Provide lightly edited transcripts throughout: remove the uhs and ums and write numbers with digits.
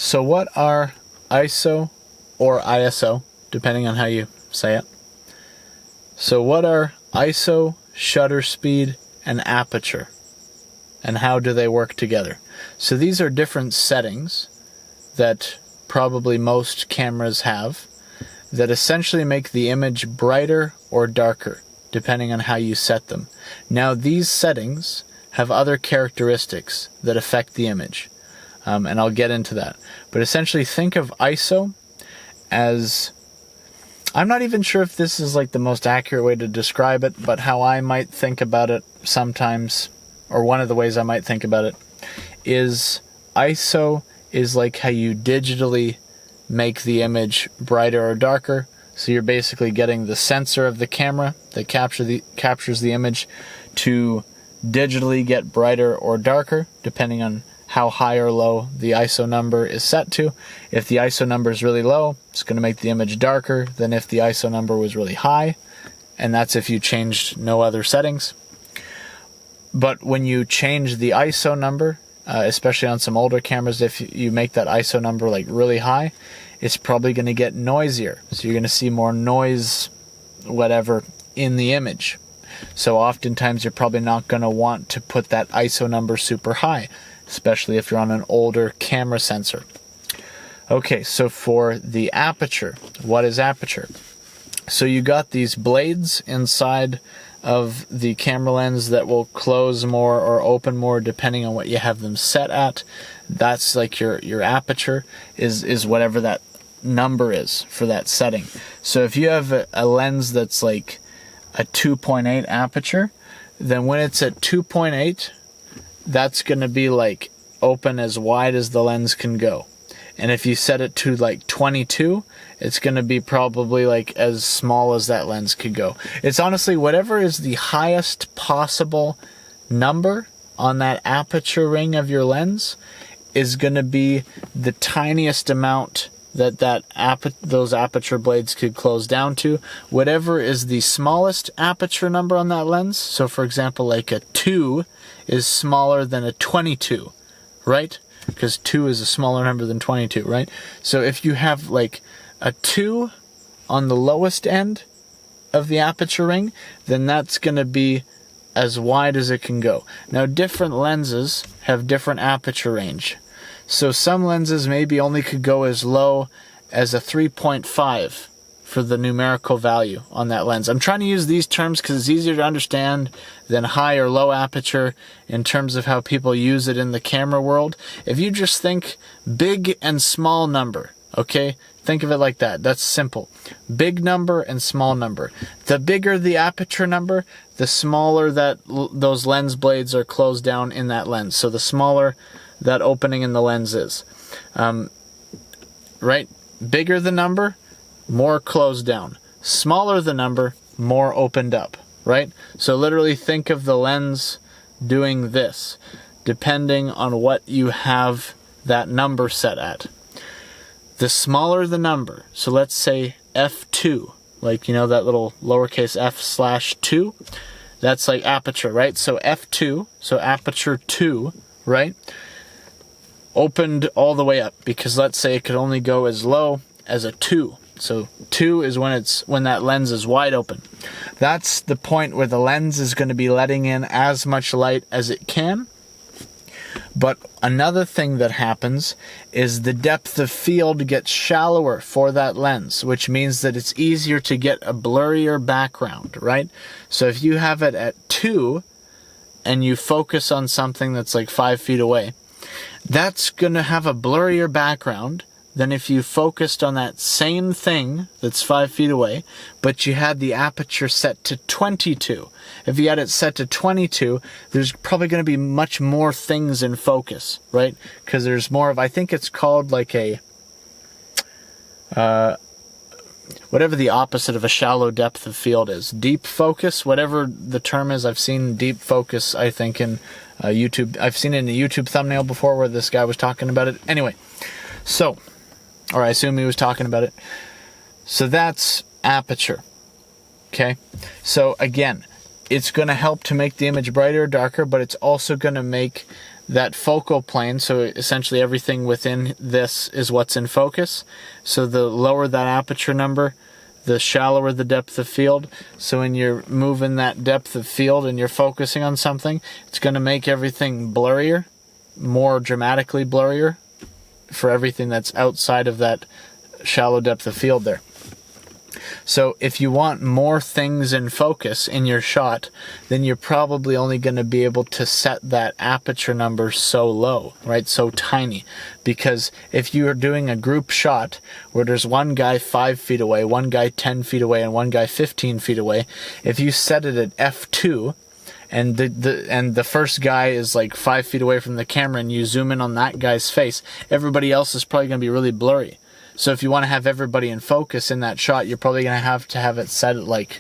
So what are ISO or ISO, depending on how you say it? So what are ISO, shutter speed, and aperture? And how do they work together? So these are different settings that probably most cameras have that essentially make the image brighter or darker, depending on how you set them. Now these settings have other characteristics that affect the image. And I'll get into that. But essentially think of ISO as, I'm not even sure if this is like the most accurate way to describe it, but how I might think about it sometimes, or one of the ways I might think about it, is ISO is like how you digitally make the image brighter or darker. So you're basically getting the sensor of the camera that captures the image to digitally get brighter or darker, depending on how high or low the ISO number is set to. If the ISO number is really low, it's going to make the image darker than if the ISO number was really high, and that's if you changed no other settings. But when you change the ISO number, especially on some older cameras, if you make that ISO number like really high, it's probably going to get noisier. So you're going to see more noise, whatever, in the image. So oftentimes you're probably not going to want to put that ISO number super high, especially if you're on an older camera sensor. Okay, so for the aperture, what is aperture? So you got these blades inside of the camera lens that will close more or open more depending on what you have them set at. That's like your aperture is whatever that number is for that setting. So if you have a lens that's like a 2.8 aperture, then when it's at 2.8, that's going to be like open as wide as the lens can go. And if you set it to like 22, it's going to be probably like as small as that lens could go. It's honestly whatever is the highest possible number on that aperture ring of your lens is going to be the tiniest amount that those aperture blades could close down to. Whatever is the smallest aperture number on that lens, so for example like a 2 is smaller than a 22, right? Because 2 is a smaller number than 22, right? So if you have like a 2 on the lowest end of the aperture ring, then that's going to be as wide as it can go. Now different lenses have different aperture range. So some lenses maybe only could go as low as a 3.5 for the numerical value on that lens. I'm trying to use these terms because it's easier to understand than high or low aperture in terms of how people use it in the camera world. If you just think big and small number, okay? Think of it like that. That's simple. Big number and small number. The bigger the aperture number, the smaller that those lens blades are closed down in that lens. So the smaller that opening in the lens is. Right? Bigger the number, more closed down. Smaller the number, more opened up. Right? So literally think of the lens doing this, depending on what you have that number set at. The smaller the number, so let's say f2, like, you know, that little lowercase f/2, that's like aperture, right? So f2, so aperture 2, right? Opened all the way up, because let's say it could only go as low as a 2. So 2 is when that lens is wide open. That's the point where the lens is going to be letting in as much light as it can. But another thing that happens is the depth of field gets shallower for that lens, which means that it's easier to get a blurrier background, right? So if you have it at 2 and you focus on something that's like 5 feet away, that's going to have a blurrier background than if you focused on that same thing that's 5 feet away, but you had the aperture set to 22. If you had it set to 22, there's probably going to be much more things in focus, right? Because there's more of, I think it's called like a, whatever the opposite of a shallow depth of field is. Deep focus, whatever the term is. I've seen deep focus, I think, in YouTube. I've seen it in a YouTube thumbnail before where this guy was talking about it. Anyway, so, or I assume he was talking about it. So that's aperture, okay? So again, it's going to help to make the image brighter or darker, but it's also going to make that focal plane, so essentially everything within this is what's in focus. So the lower that aperture number, the shallower the depth of field. So when you're moving that depth of field and you're focusing on something, it's going to make everything blurrier, more dramatically blurrier for everything that's outside of that shallow depth of field there. So if you want more things in focus in your shot, then you're probably only going to be able to set that aperture number so low, right? So tiny. Because if you are doing a group shot where there's one guy 5 feet away, one guy 10 feet away, and one guy 15 feet away, if you set it at f2, and the first guy is like 5 feet away from the camera, and you zoom in on that guy's face, everybody else is probably going to be really blurry. So if you want to have everybody in focus in that shot, you're probably going to have it set at like,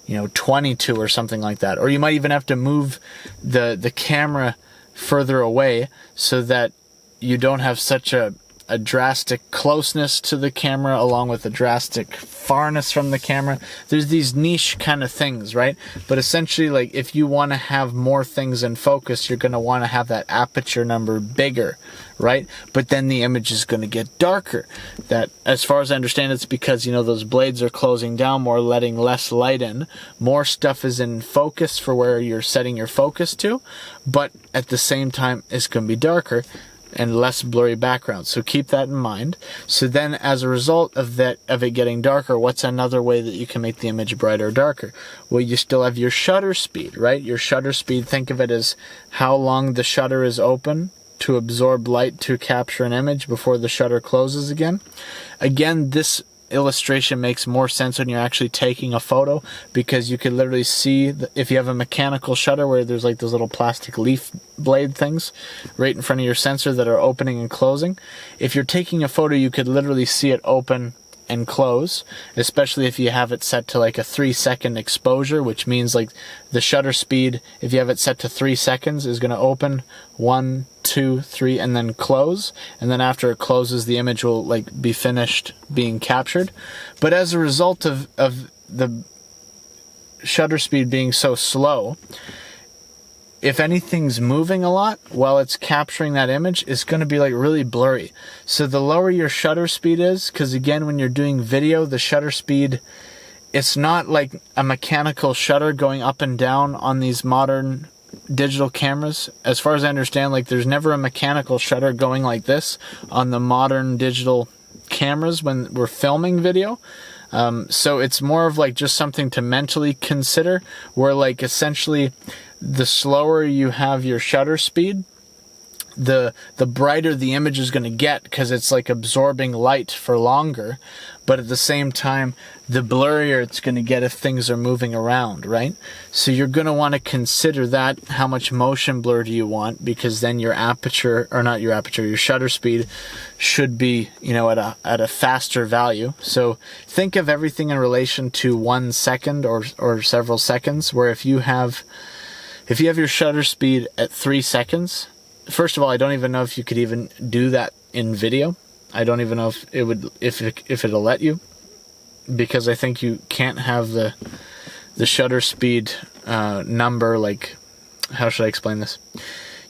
22 or something like that. Or you might even have to move the camera further away so that you don't have such a drastic closeness to the camera along with a drastic farness from the camera. There's these niche kind of things, right? But essentially, like, if you want to have more things in focus, you're going to want to have that aperture number bigger, right? But then the image is going to get darker. That, as far as I understand, it's because, those blades are closing down more, letting less light in. More stuff is in focus for where you're setting your focus to, but at the same time, it's going to be darker and less blurry background. So keep that in mind. So then, as a result of it getting darker, what's another way that you can make the image brighter or darker? Well, you still have your shutter speed, right? Your shutter speed, think of it as how long the shutter is open to absorb light to capture an image before the shutter closes again. Again, this illustration makes more sense when you're actually taking a photo, because you can literally see if you have a mechanical shutter where there's like those little plastic leaf blade things right in front of your sensor that are opening and closing. If you're taking a photo, you could literally see it open and close, especially if you have it set to like a 3-second exposure, which means like the shutter speed, if you have it set to 3 seconds, is going to open 1, 2, 3, and then close. And then after it closes, the image will like be finished being captured. But as a result of the shutter speed being so slow, if anything's moving a lot while it's capturing that image, it's going to be like really blurry. So the lower your shutter speed is, because again, when you're doing video, the shutter speed, it's not like a mechanical shutter going up and down on these modern digital cameras. As far as I understand, like there's never a mechanical shutter going like this on the modern digital cameras when we're filming video. So it's more of like just something to mentally consider, where like essentially the slower you have your shutter speed, the brighter the image is going to get, because it's like absorbing light for longer. But at the same time, the blurrier it's going to get if things are moving around, right? So you're going to want to consider that. How much motion blur do you want? Because then your aperture, or not your aperture, your shutter speed should be, at a faster value. So think of everything in relation to 1 second or several seconds, where if you have your shutter speed at 3 seconds, first of all, I don't even know if you could even do that in video. I don't even know if it would, if it'll let you, because I think you can't have the shutter speed number, like, how should I explain this?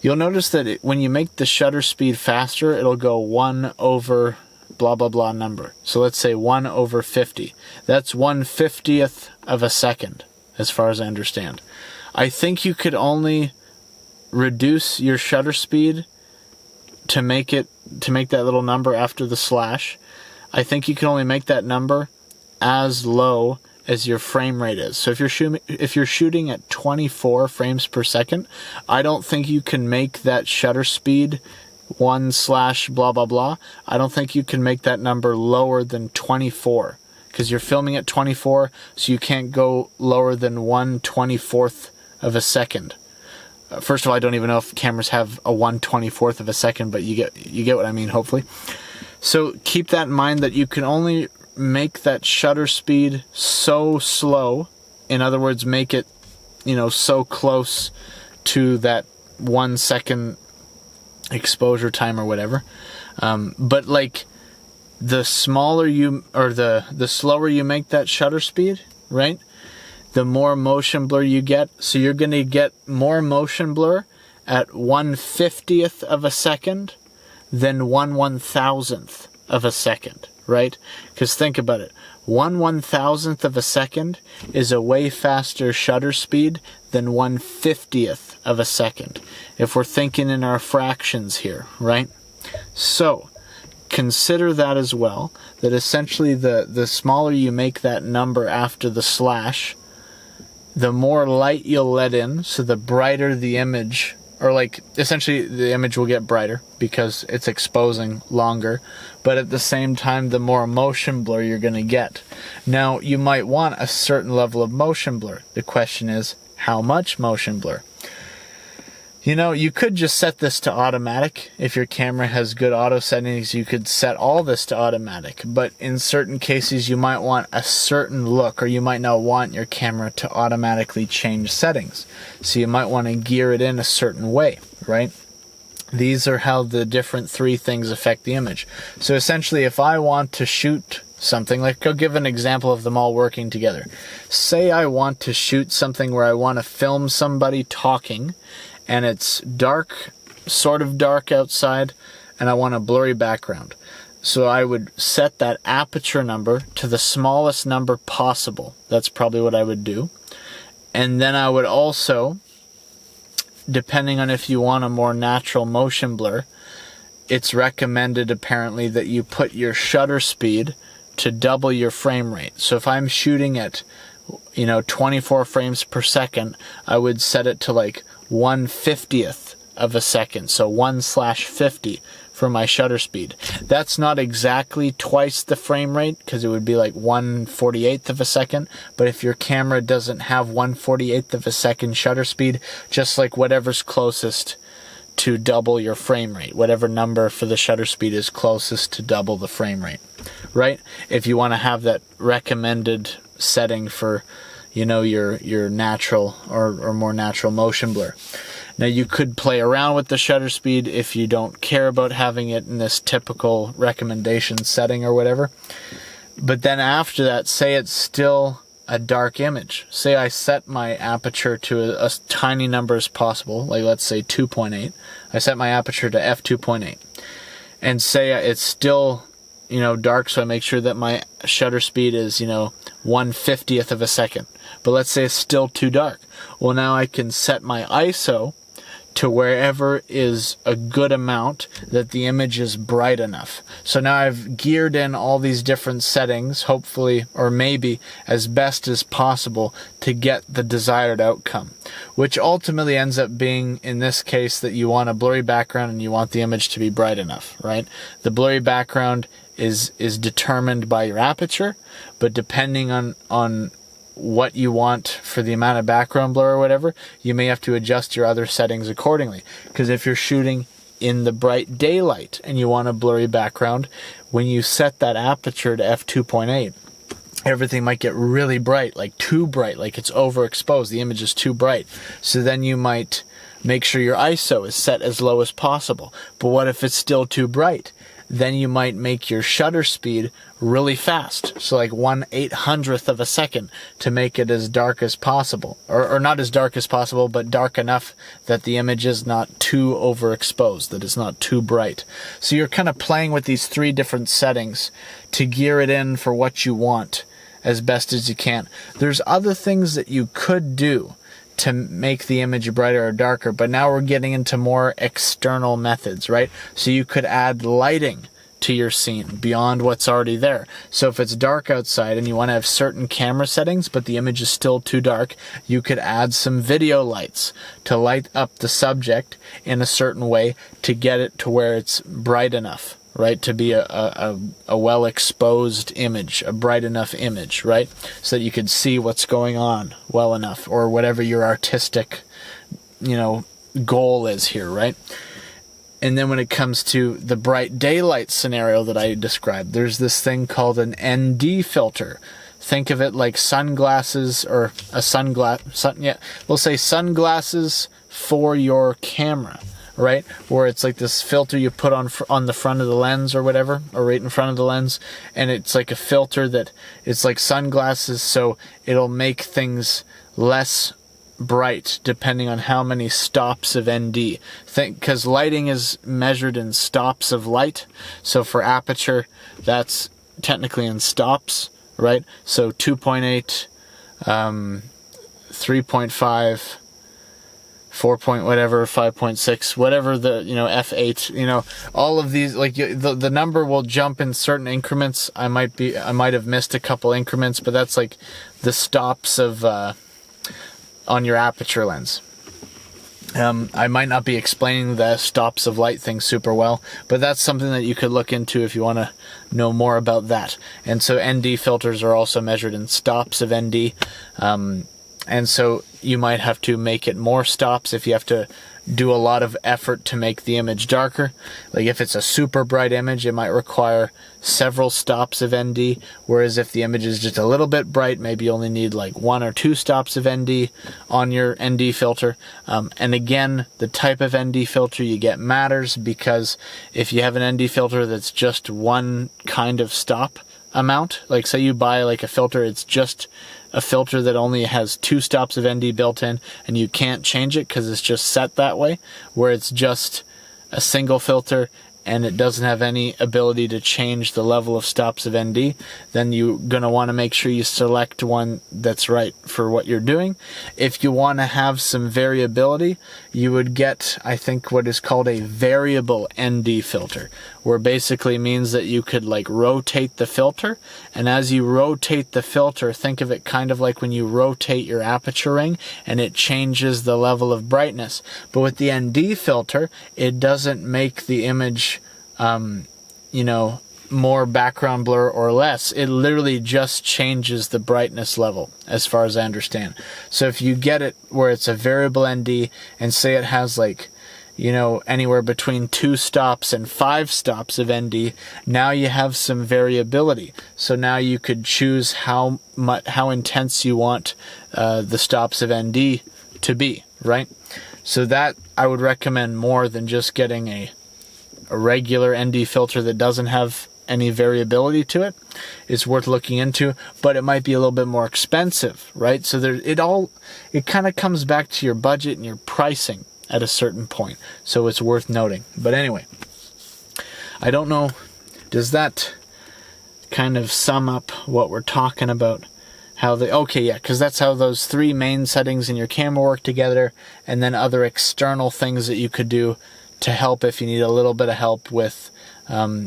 You'll notice that when you make the shutter speed faster, it'll go 1 over blah blah blah number. So let's say 1 over 50. That's 1/50th of a second, as far as I understand. I think you could only reduce your shutter speed to make that little number after the slash. I think you can only make that number as low as your frame rate is. So if you're shooting at 24 frames per second, I don't think you can make that shutter speed 1/ blah blah blah. I don't think you can make that number lower than 24, because you're filming at 24, so you can't go lower than 1/24th of a second. First of all, I don't even know if cameras have a 1/24th of a second, but you get what I mean, hopefully. So keep that in mind, that you can only make that shutter speed so slow. In other words, make it, so close to that 1 second exposure time or whatever. But like the smaller the slower you make that shutter speed, right? The more motion blur you get. So you're going to get more motion blur at 1/50th of a second than 1/1000th of a second, right? Because think about it. 1/1000th of a second is a way faster shutter speed than 1/50th of a second, if we're thinking in our fractions here, right? So consider that as well, that essentially the smaller you make that number after the slash, the more light you'll let in, so the brighter the image, or like essentially the image will get brighter because it's exposing longer, but at the same time the more motion blur you're going to get. Now you might want a certain level of motion blur. The question is, how much motion blur? You know, you could just set this to automatic. If your camera has good auto settings, you could set all this to automatic. But in certain cases, you might want a certain look, or you might not want your camera to automatically change settings. So you might want to gear it in a certain way, right? These are how the different three things affect the image. So essentially, if I want to shoot something, like I'll give an example of them all working together. Say I want to shoot something where I want to film somebody talking, and it's dark, sort of dark outside, and I want a blurry background. So I would set that aperture number to the smallest number possible. That's probably what I would do. And then I would also, depending on if you want a more natural motion blur, it's recommended apparently that you put your shutter speed to double your frame rate. So if I'm shooting at 24 frames per second, I would set it to like 1/50th of a second, so 1/50 for my shutter speed. That's not exactly twice the frame rate, because it would be like 1/48th of a second, but if your camera doesn't have 1/48th of a second shutter speed, just like whatever's closest to double your frame rate, whatever number for the shutter speed is closest to double the frame rate, right? If you want to have that recommended setting for your natural or more natural motion blur. Now you could play around with the shutter speed if you don't care about having it in this typical recommendation setting or whatever. But then after that, say it's still a dark image. Say I set my aperture to a tiny number as possible, like let's say 2.8. I set my aperture to f2.8. And say it's still dark, so I make sure that my shutter speed is 1/50th of a second. But let's say it's still too dark. Well, now I can set my ISO to wherever is a good amount that the image is bright enough. So now I've geared in all these different settings, hopefully, or maybe as best as possible, to get the desired outcome, which ultimately ends up being, in this case, that you want a blurry background and you want the image to be bright enough, right? The blurry background is determined by your aperture, but depending on what you want for the amount of background blur or whatever, you may have to adjust your other settings accordingly. Because if you're shooting in the bright daylight and you want a blurry background, when you set that aperture to f2.8, everything might get really bright, like too bright, like it's overexposed, the image is too bright. So then you might make sure your ISO is set as low as possible. But what if it's still too bright? Then you might make your shutter speed really fast, so like 1/800th of a second, to make it as dark as possible, or not as dark as possible, but dark enough that the image is not too overexposed, that it's not too bright. So you're kind of playing with these three different settings to gear it in for what you want as best as you can. There's other things that you could do to make the image brighter or darker, but now we're getting into more external methods, right? So you could add lighting to your scene beyond what's already there. So if it's dark outside and you want to have certain camera settings, but the image is still too dark, you could add some video lights to light up the subject in a certain way to get it to where it's bright enough, right? To be a well-exposed image, a bright enough image, right? So that you could see what's going on well enough, or whatever your artistic, goal is here, right? And then when it comes to the bright daylight scenario that I described, there's this thing called an ND filter. Think of it like sunglasses, or we'll say sunglasses for your camera, right? Where it's like this filter you put on the front of the lens or whatever, or right in front of the lens, and it's like a filter that it's like sunglasses, so it'll make things less bright depending on how many stops of ND. Because lighting is measured in stops of light. So for aperture, that's technically in stops, right? So 2.8, 3.5, 4 point whatever, 5.6, whatever the, f8, all of these, like the number will jump in certain increments. I might have missed a couple increments, but that's like the stops of on your aperture lens. I might not be explaining the stops of light thing super well, but that's something that you could look into if you want to know more about that. And so ND filters are also measured in stops of ND. And so you might have to make it more stops if you have to do a lot of effort to make the image darker. Like if it's a super bright image, it might require several stops of ND, whereas if the image is just a little bit bright, maybe you only need like 1 or 2 stops of ND on your ND filter. And again, the type of ND filter you get matters, because if you have an ND filter that's just one kind of stop amount, like say you buy like a filter, it's just a filter that only has 2 stops of ND built in, and you can't change it because it's just set that way, where it's just a single filter and it doesn't have any ability to change the level of stops of ND, then you're going to want to make sure you select one that's right for what you're doing. If you want to have some variability, you would get, I think, what is called a variable ND filter, where basically means that you could like rotate the filter, and as you rotate the filter, think of it kind of like when you rotate your aperture ring and it changes the level of brightness. But with the ND filter, it doesn't make the image more background blur or less. It literally just changes the brightness level, as far as I understand. So if you get it where it's a variable ND, and say it has like, anywhere between 2 stops and 5 stops of ND, now you have some variability. So now you could choose how intense you want the stops of ND to be, right? So that I would recommend more than just getting a regular ND filter that doesn't have any variability to it. It's worth looking into, but it might be a little bit more expensive, right? So it kind of comes back to your budget and your pricing at a certain point. So it's worth noting. But anyway, I don't know, does that kind of sum up what we're talking about? Because that's how those 3 main settings in your camera work together, and then other external things that you could do to help if you need a little bit of help with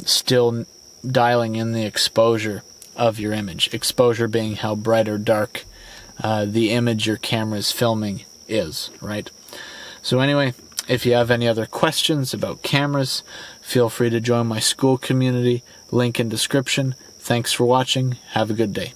still dialing in the exposure of your image. Exposure being how bright or dark the image your camera is filming is, right? So anyway, if you have any other questions about cameras, feel free to join my Skool community, link in description. Thanks for watching. Have a good day.